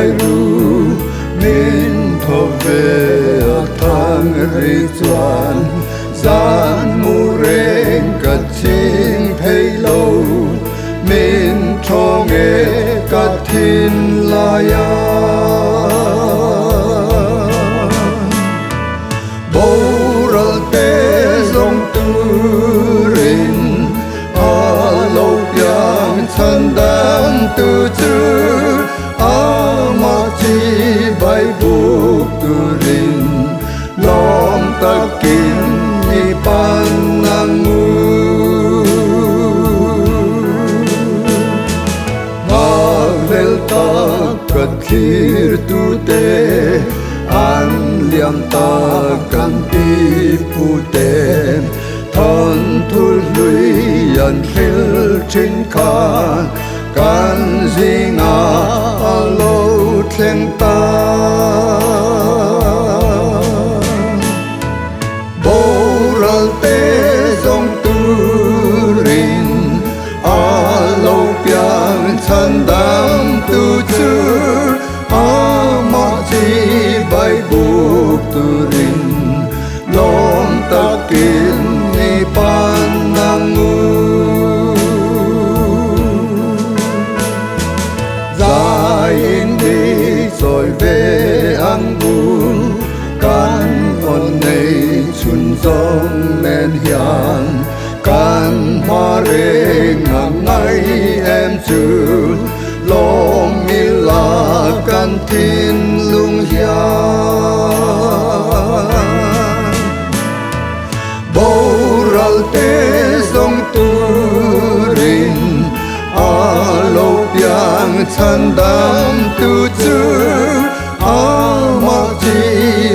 bài ru min thọ về thang ri chuan gian mu reng cả chinh thấy lâu min thọ nghe cả thiên la ya bầu ra te dòng tu rin a lâu yang chân đan tu chư a ma chi bay buộc tu rin lòng ta kín ni pan nang mu magel ta kathir tu te an liam ta kan ti pu te thon thul lui an khil chin kha kan zinga alo thleng ta boral te zong tu rin alo piang chan dam tu chu ma chi bay buộc tu rin lom ta kin ni pan nang mu zain đi rồi về ăn buồn can hồn này chun dòng men hiền can hoa rê ngang ngay em chữ lòng mi la can thiên lung hiền bầu ra te dòng tu rin a lâu piang chan đam tu chư a ma chi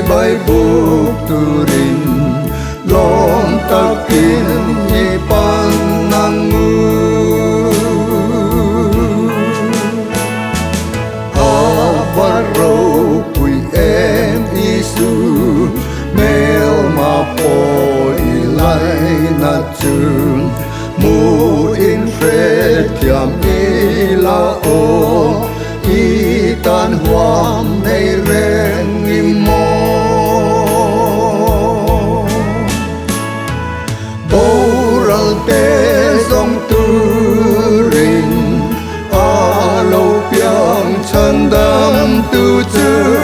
bay buộc tu rin lòng ta kín ni pan nang mu a varo quy em isu mel ma po ilai na chun mu in fred tiam ila o i tan huam nei ren im mo boral te song tu rin a lo piang chan dam tu chu